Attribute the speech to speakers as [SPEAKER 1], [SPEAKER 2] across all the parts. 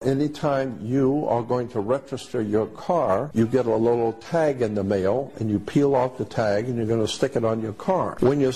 [SPEAKER 1] Anytime you are going to register your car, you get a little tag in the mail, and you peel off the tag, and you're going to stick it on your car. When you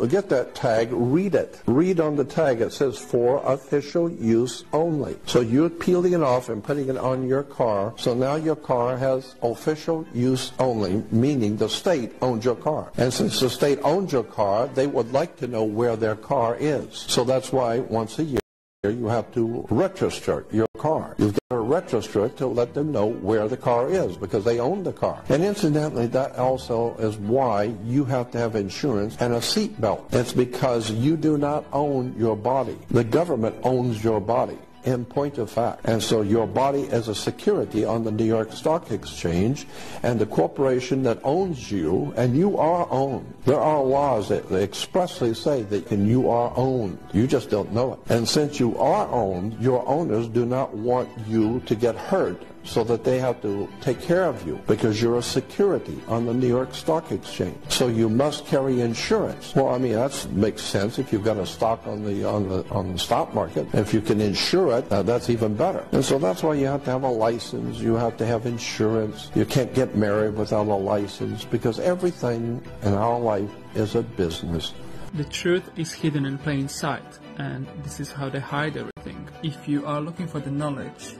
[SPEAKER 1] get that tag, read it. Read on the tag. It says for official use only. So you're peeling it off and putting it on your car. So now your car has official use only, meaning the state owns your car. And since the state owns your car, they would like to know where their car is. So that's why once a year you have to register your car. You've got to register it to let them know where the car is, because they own the car. And incidentally, that also is why you have to have insurance and a seat belt. It's because you do not own your body. The government owns your body, in point of fact. And so your body is a security on the New York Stock Exchange, and the corporation that owns you, and you are owned. There are laws that expressly say that you are owned. You just don't know it. And since you are owned, your owners do not want you to get hurt, so that they have to take care of you, because you're a security on the New York Stock Exchange. So you must carry insurance. Well, I mean, that makes sense if you've got a stock on the stock market. If you can insure it, that's even better. And so that's why you have to have a license. You have to have insurance. You can't get married without a license, because everything in our life is a business.
[SPEAKER 2] The truth is hidden in plain sight, and this is how they hide everything. If you are looking for the knowledge.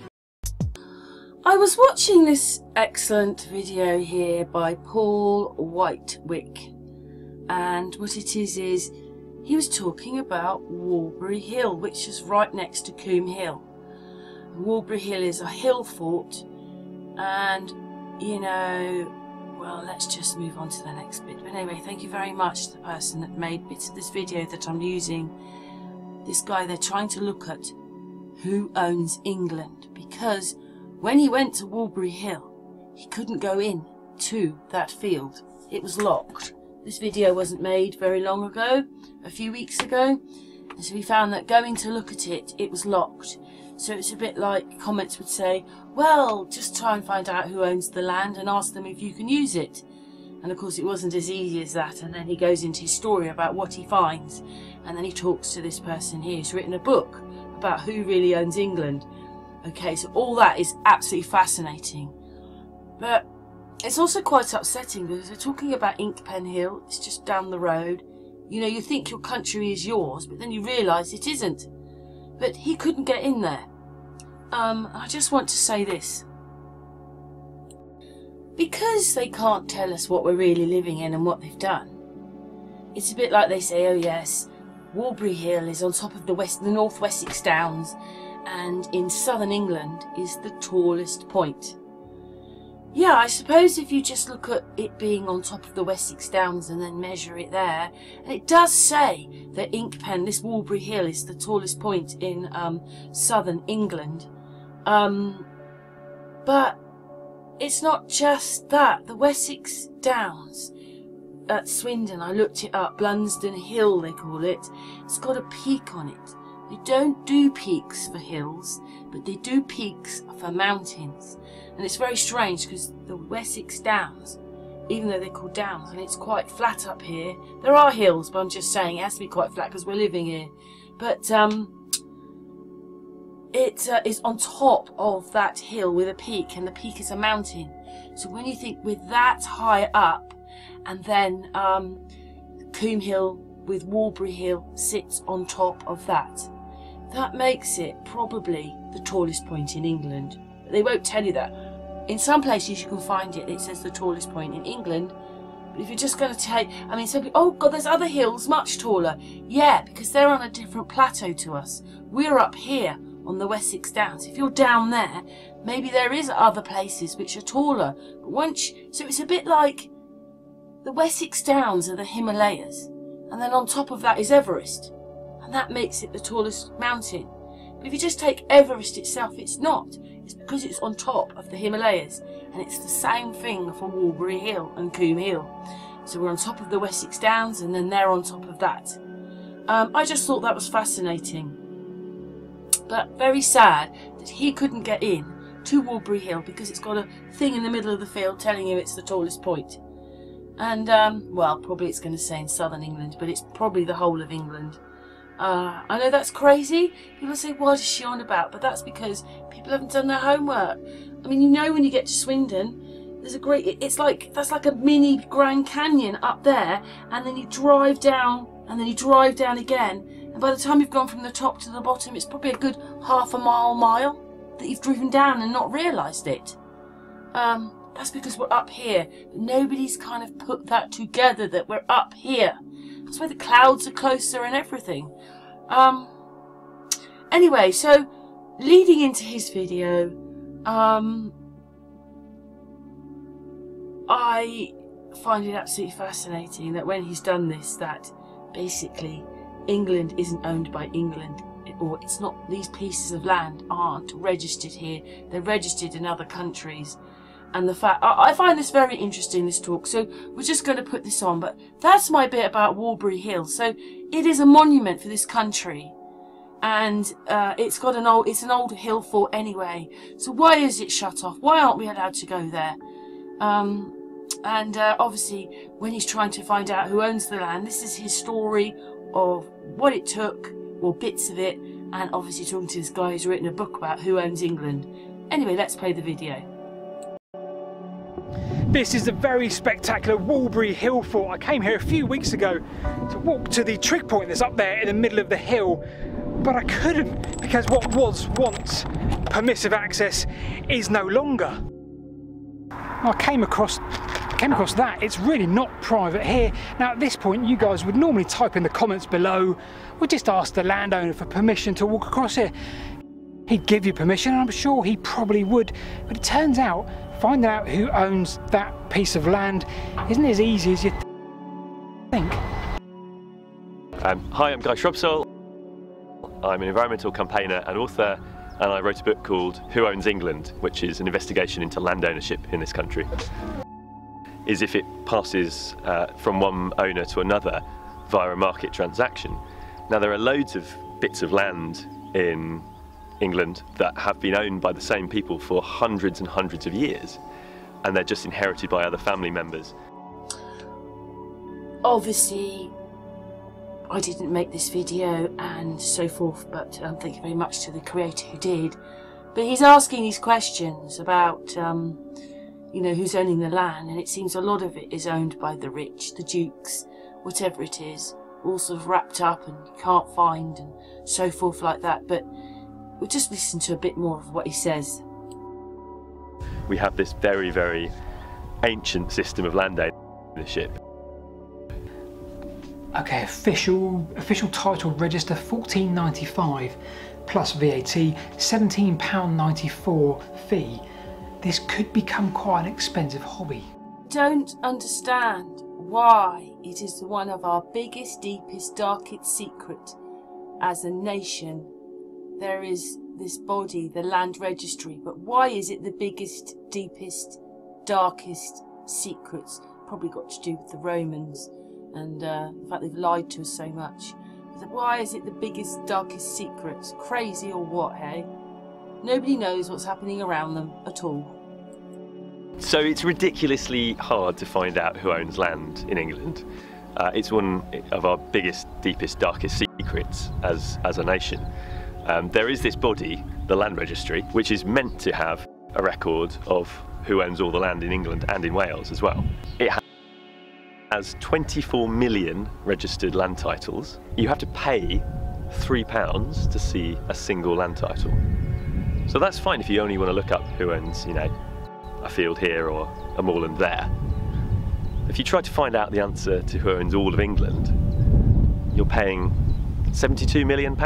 [SPEAKER 3] I was watching this excellent video here by Paul Whitewick, and what it is he was talking about Walbury Hill, which is right next to Coombe Hill. Walbury Hill is a hill fort, and you know, well, let's just move on to the next bit. But anyway, thank you very much to the person that made bits of this video that I'm using. This guy, they're trying to look at who owns England, because when he went to Walbury Hill, he couldn't go in to that field. It was locked. This video wasn't made very long ago, a few weeks ago, and so he found that going to look at it, it was locked. So it's a bit like comments would say, well, just try and find out who owns the land and ask them if you can use it. And of course it wasn't as easy as that, and then he goes into his story about what he finds, and then he talks to this person here who's written a book about who really owns England. Okay, so all that is absolutely fascinating, but it's also quite upsetting, because they're talking about Inkpen Hill. It's just down the road. You know, you think your country is yours, but then you realise it isn't. But he couldn't get in there. I just want to say this. Because they can't tell us what we're really living in and what they've done, it's a bit like they say, oh yes, Walbury Hill is on top of the North Wessex Downs, and in southern England is the tallest point. Yeah, I suppose if you just look at it being on top of the Wessex Downs and then measure it there, and it does say that Inkpen, this Walbury Hill, is the tallest point in southern England. But it's not just that. The Wessex Downs at Swindon, I looked it up, Blunsdon Hill they call it, it's got a peak on it. They don't do peaks for hills, but they do peaks for mountains. And it's very strange, because the Wessex Downs, even though they're called downs, and it's quite flat up here. There are hills, but I'm just saying it has to be quite flat because we're living here. But it is on top of that hill with a peak, and the peak is a mountain. So when you think we're that high up, and then Coombe Hill with Walbury Hill sits on top of that, that makes it probably the tallest point in England. But they won't tell you that. In some places you can find it, it says the tallest point in England. But if you're just going to take, I mean, some people, oh God, there's other hills much taller. Yeah, because they're on a different plateau to us. We're up here on the Wessex Downs. If you're down there, maybe there is other places which are taller. But so it's a bit like the Wessex Downs are the Himalayas, and then on top of that is Everest. And that makes it the tallest mountain. But if you just take Everest itself, it's not. It's because it's on top of the Himalayas. And it's the same thing for Walbury Hill and Coombe Hill. So we're on top of the Wessex Downs, and then they're on top of that. I just thought that was fascinating. But very sad that he couldn't get in to Walbury Hill, because it's got a thing in the middle of the field telling you it's the tallest point. And, well, probably it's going to say in southern England, but it's probably the whole of England. I know that's crazy. People say, what is she on about? But that's because people haven't done their homework. I mean, you know, when you get to Swindon, there's a great, that's like a mini Grand Canyon up there, and then you drive down, and then you drive down again, and by the time you've gone from the top to the bottom, it's probably a good half a mile that you've driven down and not realised it. That's because we're up here. But nobody's kind of put that together, that we're up here. That's why the clouds are closer and everything. Anyway, so leading into his video, I find it absolutely fascinating that when he's done this, that basically England isn't owned by England, or it's not, these pieces of land aren't registered here, they're registered in other countries. And the fact, I find this very interesting, this talk, so we're just going to put this on. But that's my bit about Walbury Hill. So it is a monument for this country, and it's an old hill fort anyway. So why is it shut off? Why aren't we allowed to go there? Obviously, when he's trying to find out who owns the land, this is his story of what it took, or bits of it, and obviously talking to this guy who's written a book about who owns England. Anyway, let's play the video.
[SPEAKER 4] This is a very spectacular Walbury Hill fort. I came here a few weeks ago to walk to the trig point that's up there in the middle of the hill, but I couldn't because what was once permissive access is no longer. I came across that. It's really not private here. Now at this point you guys would normally type in the comments below or just ask the landowner for permission to walk across here. He'd give you permission, and I'm sure he probably would, but it turns out finding out who owns that piece of land isn't as easy as you think.
[SPEAKER 5] Hi, I'm Guy Shrubsole. I'm an environmental campaigner and author, and I wrote a book called Who Owns England, which is an investigation into land ownership in this country. Is if it passes from one owner to another via a market transaction. Now there are loads of bits of land in England that have been owned by the same people for hundreds and hundreds of years, and they're just inherited by other family members.
[SPEAKER 3] Obviously, I didn't make this video and so forth, but thank you very much to the creator who did. But he's asking these questions about, you know, who's owning the land, and it seems a lot of it is owned by the rich, the dukes, whatever it is, all sort of wrapped up and you can't find and so forth like that. But we'll just listen to a bit more of what he says.
[SPEAKER 5] We have this very, very ancient system of land ownership.
[SPEAKER 4] Okay, official title register 14.95 plus VAT, £17.94 fee. This could become quite an expensive hobby.
[SPEAKER 3] Don't understand why it is one of our biggest, deepest, darkest secret as a nation. There is this body, the land registry, but why is it the biggest, deepest, darkest secrets? Probably got to do with the Romans and the fact they've lied to us so much. But why is it the biggest, darkest secrets? Crazy or what, hey? Nobody knows what's happening around them at all.
[SPEAKER 5] So it's ridiculously hard to find out who owns land in England. It's one of our biggest, deepest, darkest secrets as a nation. There is this body, the Land Registry, which is meant to have a record of who owns all the land in England and in Wales as well. It has 24 million registered land titles. You have to pay £3 to see a single land title. So that's fine if you only want to look up who owns, you know, a field here or a moorland there. If you try to find out the answer to who owns all of England, you're paying £72 million,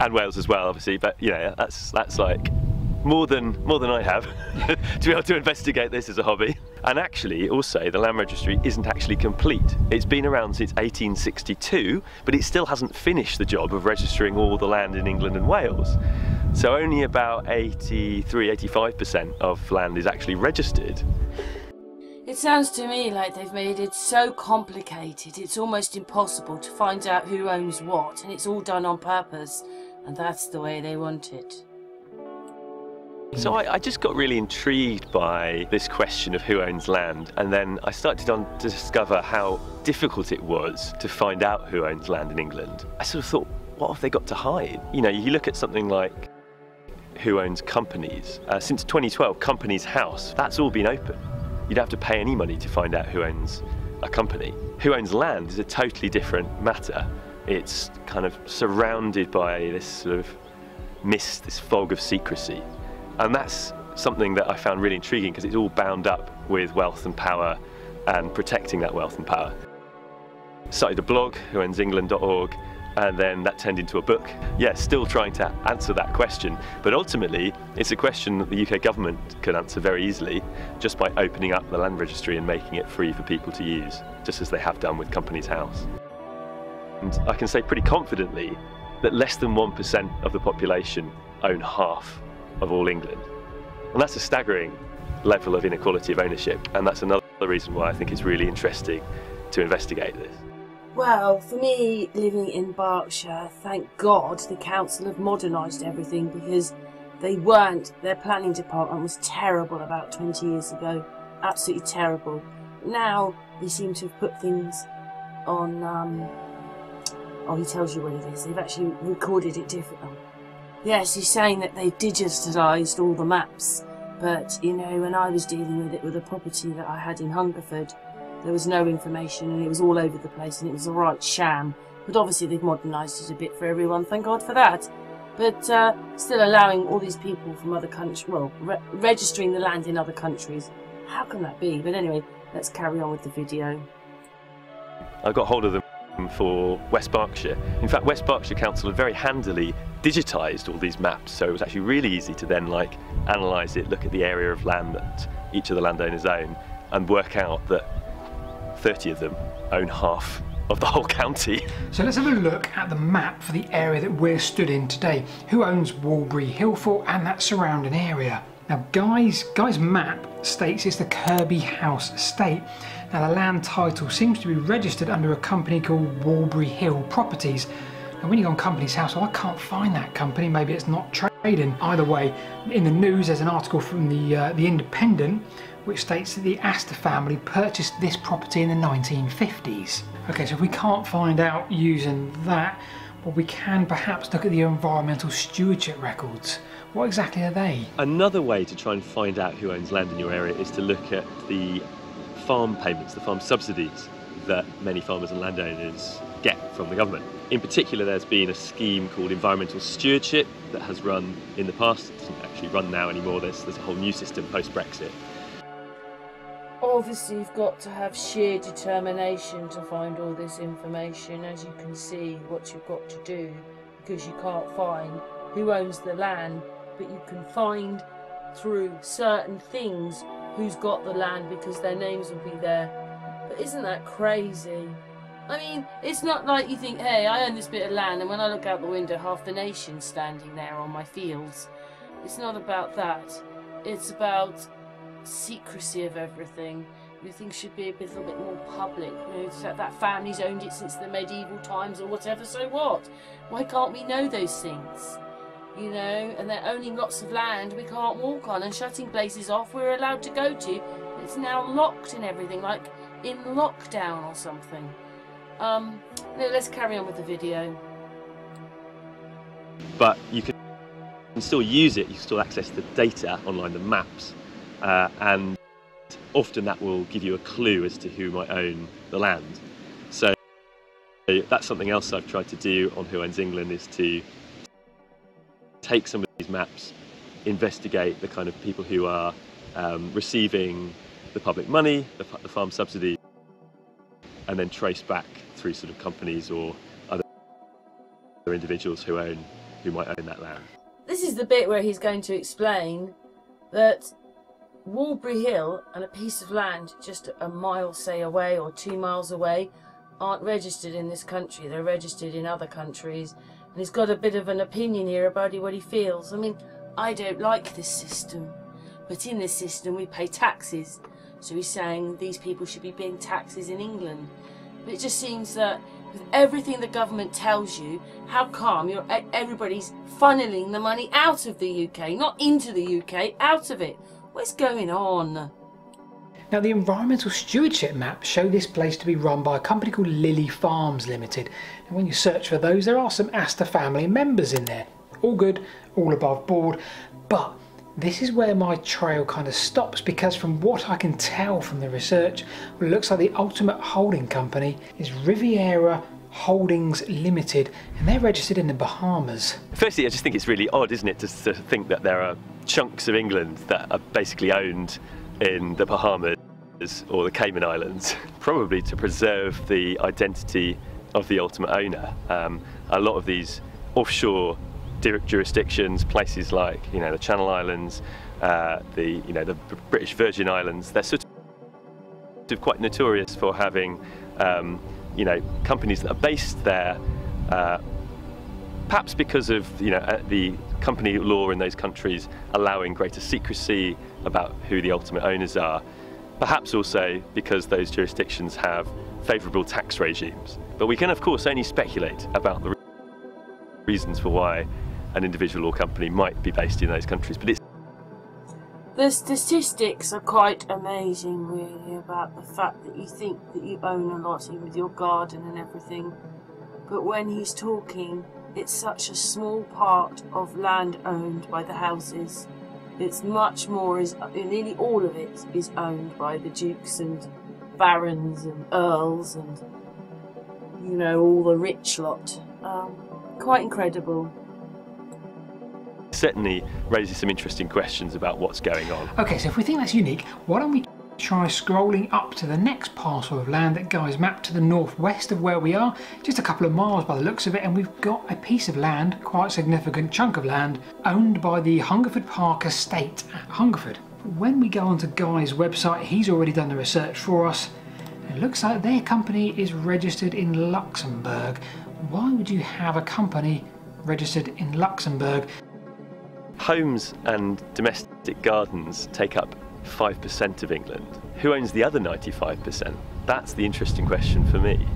[SPEAKER 5] and Wales as well, obviously. But you know, that's like more than I have to be able to investigate this as a hobby. And actually, also, the Land Registry isn't actually complete. It's been around since 1862, but it still hasn't finished the job of registering all the land in England and Wales. So only about 83–85% of land is actually registered.
[SPEAKER 3] It sounds to me like they've made it so complicated it's almost impossible to find out who owns what, and it's all done on purpose, and that's the way they want it.
[SPEAKER 5] So I just got really intrigued by this question of who owns land, and then I started to discover how difficult it was to find out who owns land in England. I sort of thought, what have they got to hide? You know, you look at something like who owns companies. Since 2012, Companies House, that's all been open. You don't have to pay any money to find out who owns a company. Who owns land is a totally different matter. It's kind of surrounded by this sort of mist, this fog of secrecy. And that's something that I found really intriguing because it's all bound up with wealth and power and protecting that wealth and power. Started a blog, whoownsengland.org, and then that turned into a book. Yeah, still trying to answer that question, but ultimately it's a question that the UK government could answer very easily just by opening up the land registry and making it free for people to use, just as they have done with Companies House. And I can say pretty confidently that less than 1% of the population own half of all England. And that's a staggering level of inequality of ownership, and that's another reason why I think it's really interesting to investigate this.
[SPEAKER 3] Well, for me, living in Berkshire, thank God the council have modernised everything, because they weren't. Their planning department was terrible about 20 years ago. Absolutely terrible. Now, they seem to have put things on, oh, he tells you what it is. They've actually recorded it differently. Yes, he's saying that they've digitised all the maps. But, you know, when I was dealing with it with a property that I had in Hungerford, there was no information and it was all over the place and it was a right sham. But obviously they've modernised it a bit for everyone, thank God for that. But still allowing all these people from other countries, well, registering the land in other countries. How can that be? But anyway, let's carry on with the video.
[SPEAKER 5] I got hold of them for West Berkshire. In fact, West Berkshire Council had very handily digitised all these maps, so it was actually really easy to then like analyse it, look at the area of land that each of the landowners own, and work out that 30 of them own half of the whole county.
[SPEAKER 4] So let's have a look at the map for the area that we're stood in today. Who owns Walbury Hillfort and that surrounding area? Now Guy's map states it's the Kirby House estate. Now the land title seems to be registered under a company called Walbury Hill Properties. Now when you go on Companies House, well, I can't find that company, maybe it's not trading. Either way, in the news there's an article from the Independent which states that the Astor family purchased this property in the 1950s. Okay, so if we can't find out using that, well, we can perhaps look at the environmental stewardship records. What exactly are they?
[SPEAKER 5] Another way to try and find out who owns land in your area is to look at the farm payments, the farm subsidies that many farmers and landowners get from the government. In particular, there's been a scheme called environmental stewardship that has run in the past. It doesn't actually run now anymore. There's a whole new system post-Brexit.
[SPEAKER 3] Obviously you've got to have sheer determination to find all this information, as you can see what you've got to do, because you can't find who owns the land, but you can find through certain things who's got the land because their names will be there. But isn't that crazy? I mean, it's not like you think, hey, I own this bit of land, and when I look out the window half the nation's standing there on my fields. It's not about that. It's about secrecy of everything. Things should be a little bit more public. You know, that family's owned it since the medieval times or whatever, so what? Why can't we know those things? You know, and they're owning lots of land we can't walk on and shutting places off we're allowed to go to. It's now locked and everything, like in lockdown or something. No, let's carry on with the video.
[SPEAKER 5] But you can still use it, you can still access the data online, the maps, and often that will give you a clue as to who might own the land. So that's something else I've tried to do on Who Owns England, is to take some of these maps, investigate the kind of people who are receiving the public money, the farm subsidy, and then trace back through sort of companies or other individuals who might own that land.
[SPEAKER 3] This is the bit where he's going to explain that Walbury Hill and a piece of land just a mile, say, away or 2 miles away aren't registered in this country. They're registered in other countries. And he's got a bit of an opinion here about what he feels. I mean, I don't like this system, but in this system we pay taxes. So he's saying these people should be paying taxes in England. But it just seems that with everything the government tells you, how come everybody's funneling the money out of the UK, not into the UK, out of it? What's going on?
[SPEAKER 4] Now the environmental stewardship maps show this place to be run by a company called Lily Farms Limited. And when you search for those, there are some Astor family members in there. All good, all above board, but this is where my trail kind of stops, because from what I can tell from the research, well, it looks like the ultimate holding company is Riviera Holdings Limited, and they're registered in the Bahamas.
[SPEAKER 5] Firstly, I just think it's really odd, isn't it, to think that there are chunks of England that are basically owned in the Bahamas or the Cayman Islands, probably to preserve the identity of the ultimate owner. A lot of these offshore jurisdictions, places like the Channel Islands, the British Virgin Islands, they're sort of quite notorious for having companies that are based there, perhaps because of the company law in those countries allowing greater secrecy about who the ultimate owners are, perhaps also because those jurisdictions have favourable tax regimes. But we can of course only speculate about the reasons for why an individual or company might be based in those countries. But
[SPEAKER 3] the statistics are quite amazing, really, about the fact that you think that you own a lot with your garden and everything, but when he's talking, it's such a small part of land owned by the houses. It's much more, nearly all of it is owned by the dukes and barons and earls and all the rich lot. Quite incredible.
[SPEAKER 5] Certainly raises some interesting questions about what's going on.
[SPEAKER 4] Okay, so if we think that's unique, why don't we try scrolling up to the next parcel of land that Guy's mapped to the northwest of where we are, just a couple of miles by the looks of it, and we've got a piece of land, quite a significant chunk of land, owned by the Hungerford Park estate at Hungerford. When we go onto Guy's website, he's already done the research for us. It looks like their company is registered in Luxembourg. Why would you have a company registered in Luxembourg?
[SPEAKER 5] Homes and domestic gardens take up 5% of England. Who owns the other 95%? That's the interesting question for me.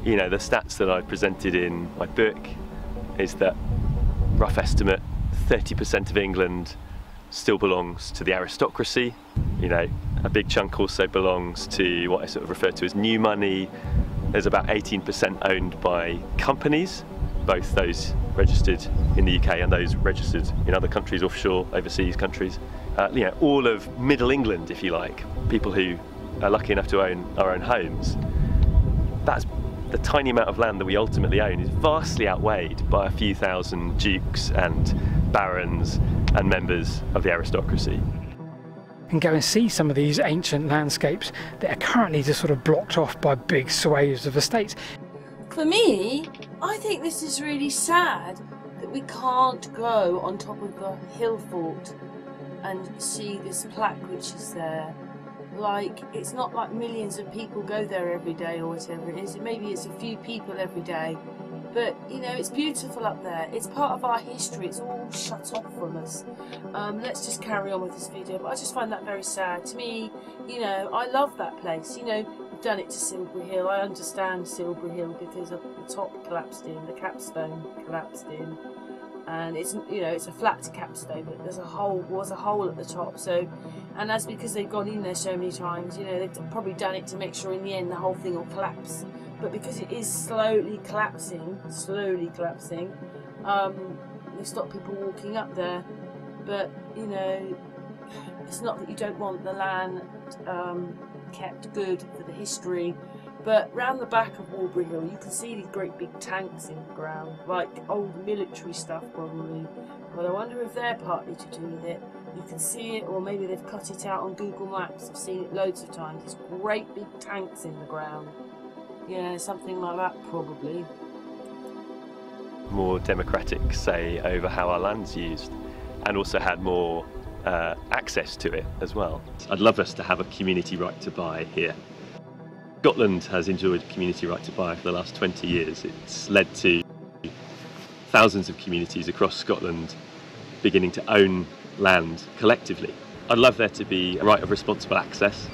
[SPEAKER 5] The stats that I presented in my book is that, rough estimate, 30% of England still belongs to the aristocracy. A big chunk also belongs to what I sort of refer to as new money. There's about 18% owned by companies, both those registered in the UK and those registered in other countries, offshore, overseas countries. All of Middle England, if you like, people who are lucky enough to own our own homes. That's the tiny amount of land that we ultimately own is vastly outweighed by a few thousand dukes and barons and members of the aristocracy.
[SPEAKER 4] And go and see some of these ancient landscapes that are currently just sort of blocked off by big swathes of estates.
[SPEAKER 3] For me, I think this is really sad that we can't go on top of the hill fort and see this plaque which is there. It's not like millions of people go there every day or whatever it is. Maybe it's a few people every day. But, it's beautiful up there. It's part of our history. It's all shut off from us. Let's just carry on with this video. But I just find that very sad. To me, I love that place. We've done it to Silbury Hill. I understand Silbury Hill because of the top collapsed in, the capstone collapsed in. And it's a flat capstone, but was a hole at the top. So, and that's because they've gone in there so many times. They've probably done it to make sure in the end the whole thing will collapse. But because it is slowly collapsing, they stop people walking up there. But it's not that you don't want the land kept good for the history. But round the back of Walbury Hill, you can see these great big tanks in the ground, like old military stuff probably. But I wonder if they're partly to do with it. You can see it, or maybe they've cut it out on Google Maps. I've seen it loads of times. These great big tanks in the ground. Yeah, something like that probably.
[SPEAKER 5] More democratic say over how our land's used, and also had more access to it as well. I'd love us to have a community right to buy here. Scotland has enjoyed community right to buy for the last 20 years. It's led to thousands of communities across Scotland beginning to own land collectively. I'd love there to be a right of responsible access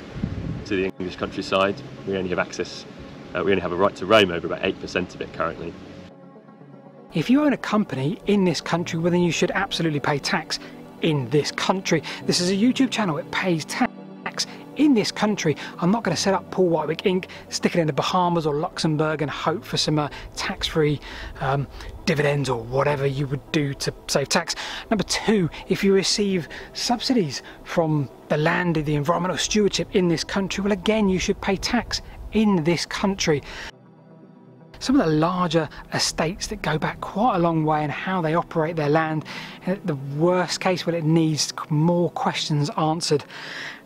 [SPEAKER 5] to the English countryside. We only have a right to roam over about 8% of it currently.
[SPEAKER 4] If you own a company in this country, well then you should absolutely pay tax in this country. This is a YouTube channel, it pays tax in this country. I'm not going to set up Paul Whitewick Inc., stick it in the Bahamas or Luxembourg and hope for some tax-free dividends or whatever you would do to save tax. Number two, if you receive subsidies from the land, the environmental stewardship in this country, well, again, you should pay tax in this country. Some of the larger estates that go back quite a long way and how they operate their land, in the worst case, well, it needs more questions answered.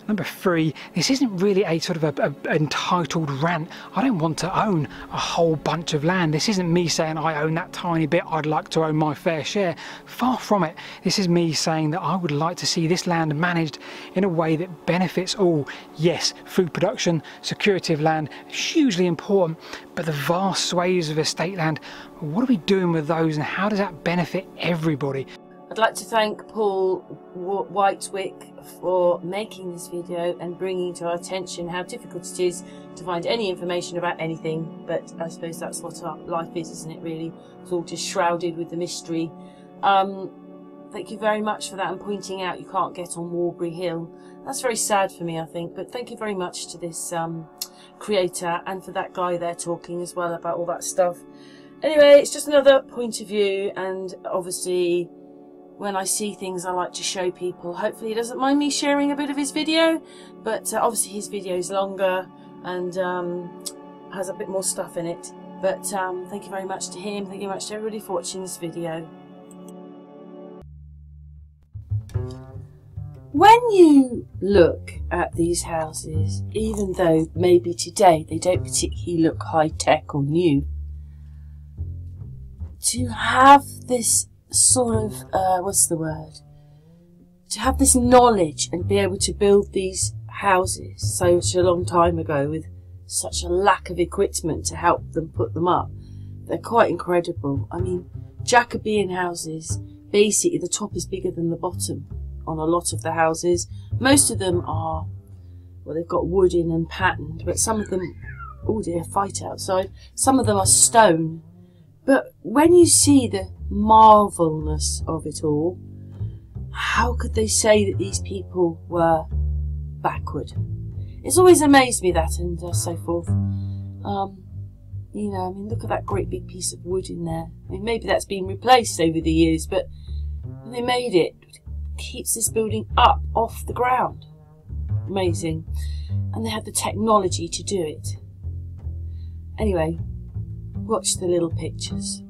[SPEAKER 4] Number three, this isn't really a sort of a entitled rant. I don't want to own a whole bunch of land. This isn't me saying I own that tiny bit, I'd like to own my fair share. Far from it. This is me saying that I would like to see this land managed in a way that benefits all. Yes, food production, security of land, hugely important, but the vast swathes of estate land, what are we doing with those and how does that benefit everybody?
[SPEAKER 3] I'd like to thank Paul Whitewick for making this video and bringing to our attention how difficult it is to find any information about anything, but I suppose that's what our life is, isn't it, really? It's all just shrouded with the mystery. Thank you very much for that and pointing out you can't get on Warbury Hill. That's very sad for me, I think, but thank you very much to this creator and for that guy there talking as well about all that stuff. Anyway, it's just another point of view, and obviously when I see things I like to show people. Hopefully he doesn't mind me sharing a bit of his video, but obviously his video is longer and has a bit more stuff in it. But thank you very much to him, thank you very much to everybody for watching this video. When you look at these houses, even though maybe today they don't particularly look high-tech or new, to have this sort of, what's the word? To have this knowledge and be able to build these houses such a long time ago with such a lack of equipment to help them put them up, they're quite incredible. I mean, Jacobean houses, basically the top is bigger than the bottom on a lot of the houses. Most of them are, well, they've got wood in and patterned, but some of them, oh dear, fight outside, some of them are stone. But when you see the marvelness of it all, how could they say that these people were backward? It's always amazed me that, and so forth. You know, I mean, look at that great big piece of wood in there. I mean, maybe that's been replaced over the years, but when they made it, it keeps this building up off the ground. Amazing. And they had the technology to do it. Anyway, watch the little pictures.